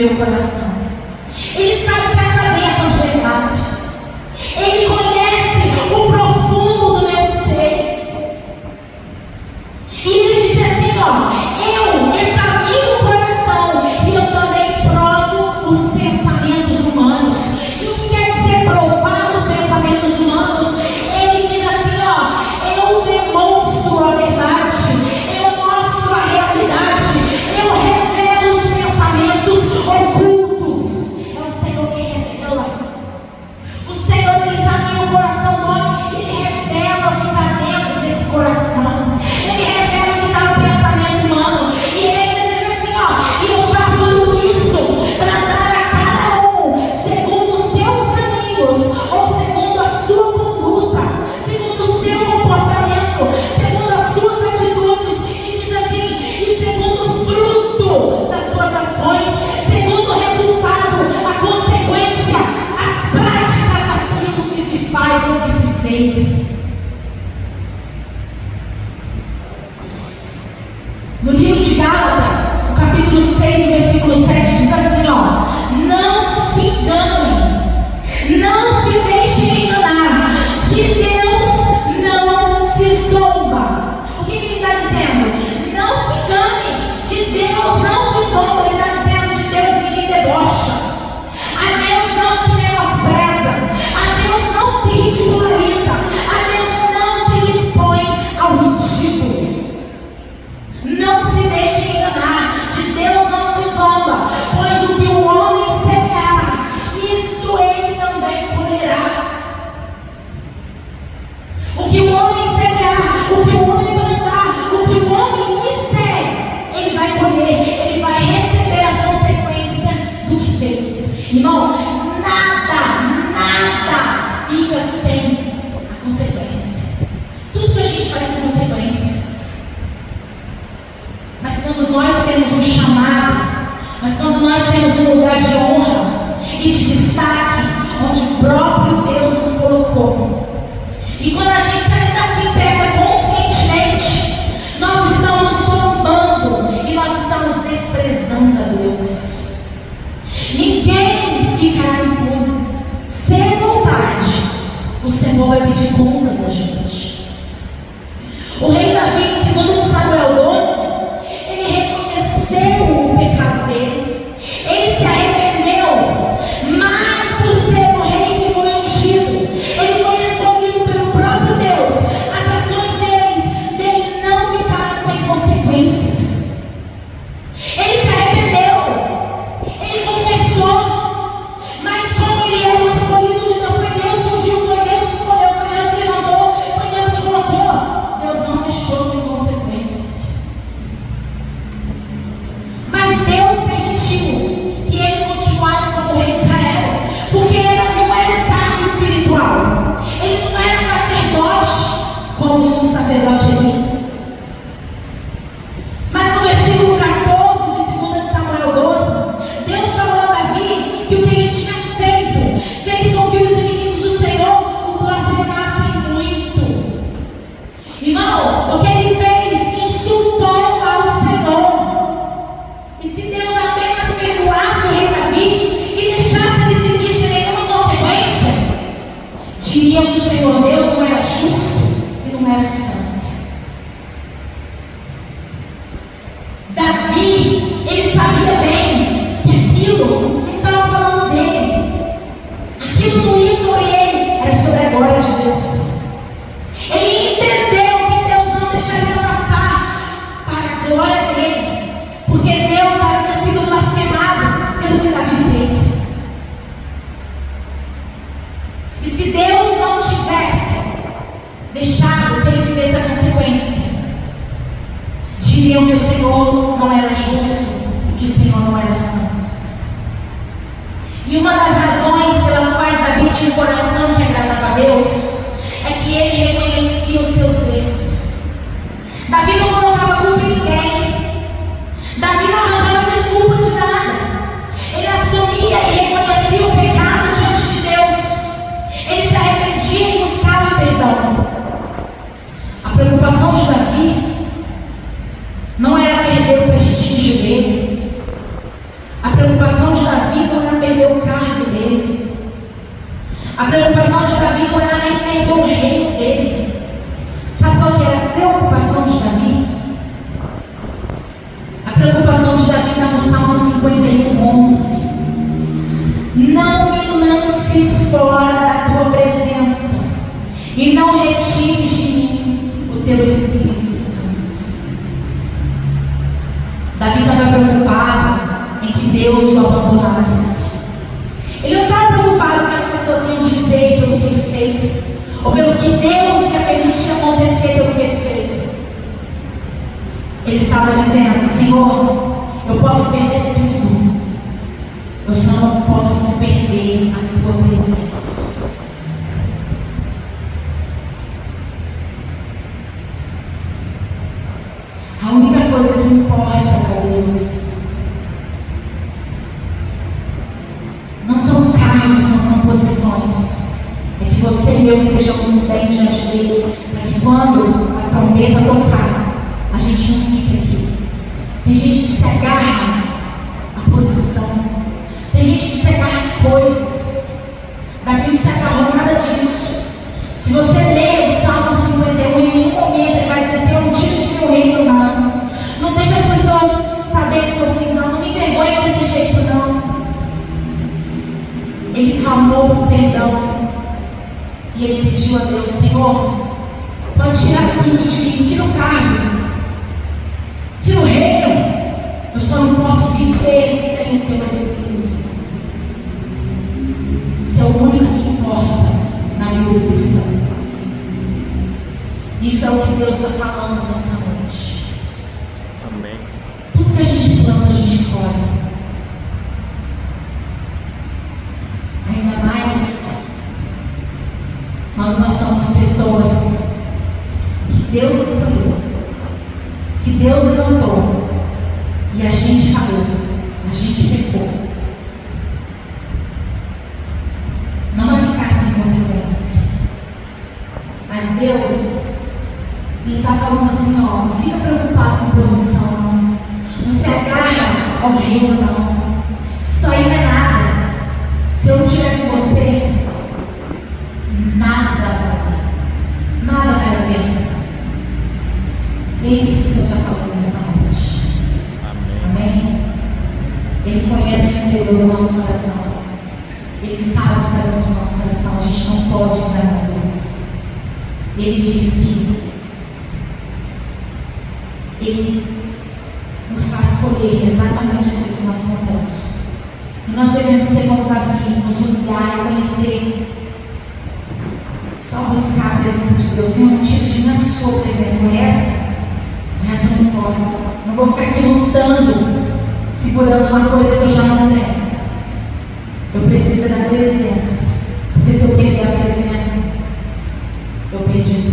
meu coração. Ele sabe se essa bênção de verdade. Ele conhece o profundo do meu ser. E ele diz assim, eu examino o coração e eu também provo os pensamentos humanos. E o que quer dizer provar os pensamentos humanos? Ele diz assim, eu demonstro a verdade, eu mostro a realidade, eu revelo os pensamentos ocultos. É o Senhor quem revela. O Senhor, ele examina o coração do homem e ele revela o que está dentro desse coração. Ele revela o que está no pensamento humano. E ele ainda diz assim, e eu faço tudo isso para dar a cada um segundo os seus caminhos, ou segundo a sua conduta, segundo o seu comportamento, segundo as suas atitudes. E diz assim, e segundo o fruto das suas ações, segundo o resultado, a consequência, as práticas daquilo que se faz ou que se fez. No livro de Gálatas, o capítulo 6, o versículo 7, diz assim, não se enganem, não se deixem enganar, de Deus não se zomba. O que ele está dizendo? Não se enganem, de Deus não se zomba. Ele está dizendo, de Deus ninguém debocha, a Deus não se menospreza, a Deus não se ridiculariza, a Deus não se expõe ao ridículo. Não se deixem enganar, de Deus não se zomba, pois o que o homem semear, isso ele também colherá. O que o homem semear, o que o homem plantar, o que o homem fizer, ele vai colher, ele vai receber a consequência do que fez. Irmão, nada fica sem a consequência. Tudo que a gente faz tem consequência. Mas quando nós temos um chamado, mas quando nós temos um lugar de honra e de destaque, onde o próprio Deus nos colocou, e quando a gente ainda se pega conscientemente, nós estamos zombando e nós estamos desprezando a Deus. Ninguém ficará impune. Cedo ou tarde, o Senhor vai pedir contas a gente. O rei Davi, em 2 Samuel 12, ele reconheceu o pecado dele, ele se arrependeu, mas por ser o rei que foi ungido, ele foi escolhido pelo próprio Deus. As ações dele não ficaram sem consequências. Ele se arrependeu, ele confessou, mas como ele era o escolhido de Deus, foi Deus que ungiu, foi Deus que escolheu, foi Deus que levantou, foi Deus que colocou, Deus não deixou sem consequências. Mas Deus permitiu que ele continuasse como rei de Israel, porque ele não era cargo espiritual, ele não era sacerdote como o sumo sacerdote Eli. Mas no versículo 14 de 2 Samuel 12, Deus falou a Davi que o que ele tinha feito fez com que os inimigos do Senhor o blasfemassem muito. Irmão, o que ele fez insultou ao Senhor. E se Deus apenas perdoasse o rei Davi e deixasse ele seguir sem nenhuma consequência, diriam que o Senhor Deus não era justo e não era santo. Davi, ele sabia bem que aquilo não estava falando dele, aquilo não ia sobre ele, era sobre a glória de Deus. Ele entendeu que Deus não deixaria passar para a glória dele, porque Deus havia sido blasfemado pelo que Davi fez. E se Deus não tivesse deixado que ele vivesse a consequência, diriam que o Senhor não era justo e que o Senhor não era santo. E uma das razões pelas quais Davi tinha um coração que agradava a Deus é que ele reconhecia os seus erros. Davi não colocava culpa em ninguém. Davi não arranjava desculpa de nada. Ele assumia e reconhecia o pecado diante de Deus. Ele se arrependia e buscava perdão. A preocupação de Davi não era perder o prestígio dele. A preocupação de preocupação de Davi? A preocupação de Davi está no Salmo 51:11. Não me lances fora da tua presença e não retires de mim o teu Espírito Santo. Davi estava preocupado em que Deus o abandonasse. Ele não estava preocupado com as pessoas iam dizer pelo que ele fez, ou pelo que Deus ia permitir acontecer pelo que ele fez. Ele estava dizendo: Senhor, eu posso perder tudo, eu só não posso perder a tua presença. A única coisa que importa para Deus não são cargos, não são posições. É que você e eu estejamos bem diante dele, para que quando a trombeta tocar, a gente não fique aqui. Tem gente que se agarra à posição, tem gente que se agarra a coisas. Davi não se agarrou nada disso. Se você ler o Salmo 51, em nenhum momento ele vai dizer assim: eu não tiro de meu reino, não. Não deixa as pessoas saberem o que eu fiz, não. Não me envergonha desse jeito, não. Ele clamou por perdão. E ele pediu a Deus: Senhor, pode tirar tudo de mim, tira o cargo, tira o reino, eu só não posso viver sem o teu Espírito Santo. Isso é o único que importa na vida do cristão. Isso é o que Deus está falando nessa noite. Amém. Tudo que a gente planta, a gente colhe. Ainda mais quando nós somos pessoas que Deus escolheu, que Deus levantou, e a gente falou, a gente pecou. Não vai ficar sem consequência. Mas Deus, Ele está falando assim: ó, não fica preocupado com posição, não. Não se agarra ao reino, não. Isso aí não é nada. Se eu não estiver com você, nada vale a pena. É isso que o Senhor está falando nessa noite. Amém? Ele conhece o interior do nosso coração. Ele sabe o que está dentro do nosso coração. A gente não pode enganar Deus. Ele diz que Ele nos faz colher exatamente aquilo que nós plantamos. E nós devemos ser como Davi, nos humilhar e conhecer. Só buscar a presença de Deus. Senhor, não tira de mim a sua presença. O resto não importa. Não vou ficar aqui lutando, segurando uma coisa que eu já não tenho. Eu preciso da presença. Porque se eu perder a presença, eu perdi